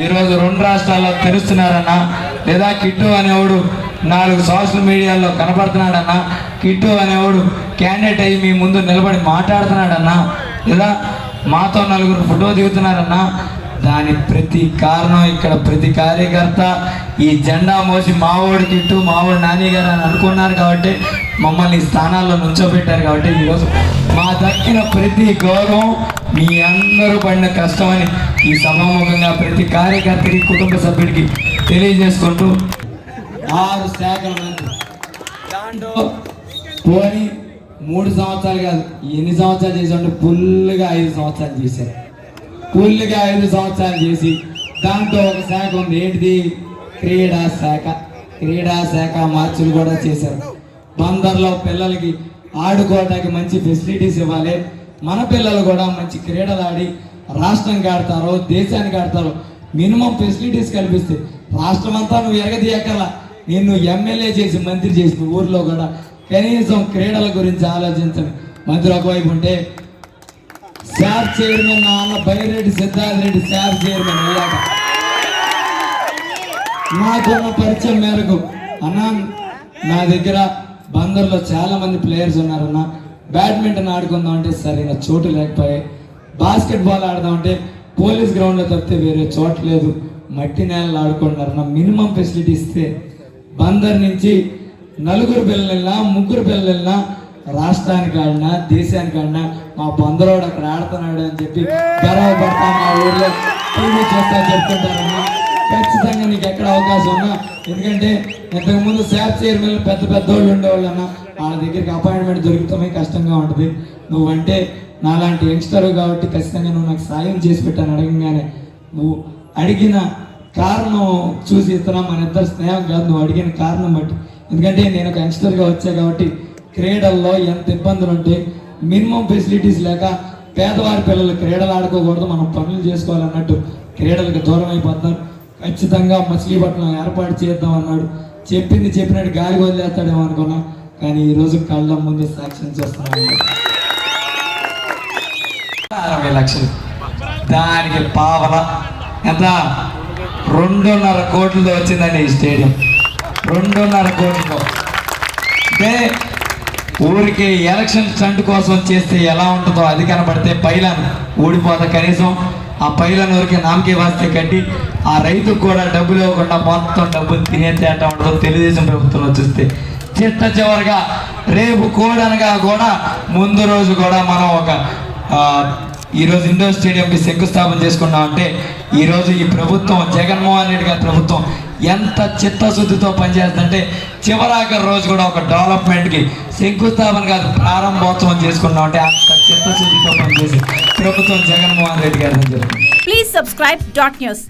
ఈరోజు 2 రాష్ట్రాల్లో తెరుస్తున్నారన్నా, లేదా కిట్టు అనేవాడు 4 సోషల్ మీడియాలో కనపడుతున్నాడన్నా, కిట్టు అనేవాడు క్యాండిడేట్ అయ్యి మీ ముందు నిలబడి మాట్లాడుతున్నాడన్నా, లేదా మాతో 4 ఫోటో దిగుతున్నారన్నా, దాని ప్రతి కారణం ఇక్కడ ప్రతి కార్యకర్త ఈ జెండా మోసి మావోడి కిట్టు మావోడి నాని గారు అని అనుకున్నారు కాబట్టి మమ్మల్ని స్థానాల్లో నుంచోబెట్టారు. కాబట్టి ఈరోజు మా దక్కిన ప్రతి గౌరవం మీ అందరూ పడిన కష్టమని ఈ సభాముఖంగా ప్రతి కార్యకర్తకి కుటుంబ సభ్యుడికి తెలియజేసుకుంటూ 6 శాఖల మంత్రి దాంట్లో పోని 3 సంవత్సరాలు కాదు, ఎన్ని సంవత్సరాలు చేసామంటే ఫుల్గా 5 సంవత్సరాలు చేశారు. ఫుల్గా 5 సంవత్సరాలు చేసి దాంట్లో ఒక శాఖ ఉంది, ఏంటిది? క్రీడా శాఖ. క్రీడా శాఖ మార్చులు కూడా చేశారు. బందర్లో పిల్లలకి ఆడుకోవడానికి మంచి ఫెసిలిటీస్ ఇవ్వాలి, మన పిల్లలు కూడా మంచి క్రీడలు ఆడి రాష్ట్రానికి ఆడతారో దేశానికి ఆడతారో మినిమం ఫెసిలిటీస్ కల్పిస్తే రాష్ట్రం అంతా నువ్వు ఎరగదీయకల్లా, నిన్ను ఎమ్మెల్యే చేసి మంత్రి చేసిన ఊర్లో కూడా కనీసం క్రీడల గురించి ఆలోచించండి. మంత్రి ఒకవైపు ఉంటే శాప్ చైర్మన్ నాన్న బైరెడ్డి సిద్ధార్థ రెడ్డి శాప్ చైర్మన్ అయ్యాక నాకున్న పరిచయం మేరకు అన్నా నా దగ్గర బందర్లో చాలా మంది ప్లేయర్స్ ఉన్నారన్న, బ్యాడ్మింటన్ ఆడుకుందాం అంటే సరైన చోటు లేకపోయాయి, బాస్కెట్బాల్ ఆడదామంటే పోలీస్ గ్రౌండ్లో తప్పితే వేరే చోటు లేదు, మట్టి నేలలో ఆడుకుంటున్నారన్న. మినిమం ఫెసిలిటీ ఇస్తే బందర్ నుంచి 4 పిల్లలైనా 3 పిల్లలైనా రాష్ట్రానికి ఆడినా దేశానికి ఆడినా మా బందరోడు అక్కడ ఆడుతున్నాడు అని చెప్పి గర్వపడతా, మా ఊర్లో టీవీ చూస్తా చెప్తుంటారన్నా. ఖచ్చితంగా నీకు ఎక్కడ అవకాశం ఉన్నా, ఎందుకంటే ఇంతకుముందు శాప్ చైర్మన్ పెద్ద పెద్దోళ్ళు ఉండేవాళ్ళు అన్న, వాళ్ళ దగ్గరికి అపాయింట్మెంట్ దొరుకుతామే కష్టంగా ఉంటుంది. నువ్వంటే నాలాంటి యంగ్స్టర్ కాబట్టి ఖచ్చితంగా నువ్వు నాకు సాయం చేసి పెట్టాను. అడగంగానే నువ్వు అడిగిన కారణం చూసి ఇస్తున్నా, మన ఇద్దరు స్నేహం కాదు, నువ్వు అడిగిన కారణం బట్టి. ఎందుకంటే నేను ఒక యంగ్స్టర్గా వచ్చా కాబట్టి క్రీడల్లో ఎంత ఇబ్బందులు ఉంటే మినిమం ఫెసిలిటీస్ లేక పేదవారి పిల్లలు క్రీడలు ఆడుకోకూడదు, మనం పనులు చేసుకోవాలన్నట్టు క్రీడలకు దూరం అయిపోతారు. ఖచ్చితంగా మచిలీపట్నం ఏర్పాటు చేద్దాం అన్నాడు, చెప్పింది చెప్పినట్టు గాలి వదిలేస్తాడేమో అనుకున్నా, కానీ ఈరోజు కళ్ళ ముందు సాక్ష్యం చేస్తున్నాను. 60 లక్షలు దానికి పావల ఎంత 2.5 కోట్లతో వచ్చిందండి ఈ స్టేడియం. 2.5 కోట్లతో అంటే ఊరికి ఎలక్షన్ స్టంట్ కోసం చేస్తే ఎలా ఉంటుందో అది కనబడితే పైలాన్ ఊడిపోతా, కనీసం ఆ పైలాన్ ఊరికి నామకే వాస్తే కట్టి ఆ రైతుకు కూడా డబ్బులు ఇవ్వకుండా మొత్తం డబ్బులు తినేసేట ఉంటుందో తెలుగుదేశం ప్రభుత్వంలో చూస్తే. చిట్ట చివరిగా రేపు కోడనగా కూడా ముందు రోజు కూడా మనం ఒక ఈరోజు ఇండోర్ స్టేడియంకి శంకుస్థాపన చేసుకున్నామంటే ఈరోజు ఈ ప్రభుత్వం జగన్మోహన్ రెడ్డి గారి ప్రభుత్వం ఎంత చిత్తశుద్ధితో పనిచేస్తుందంటే చివరాఖరి రోజు కూడా ఒక డెవలప్మెంట్కి శంకుస్థాపన కాదు ప్రారంభోత్సవం చేసుకున్నామంటే అంత చిత్తశుద్ధితో పనిచేసి ప్రభుత్వం జగన్మోహన్ రెడ్డి గారు అని చెప్తుంది. Please subscribe .news.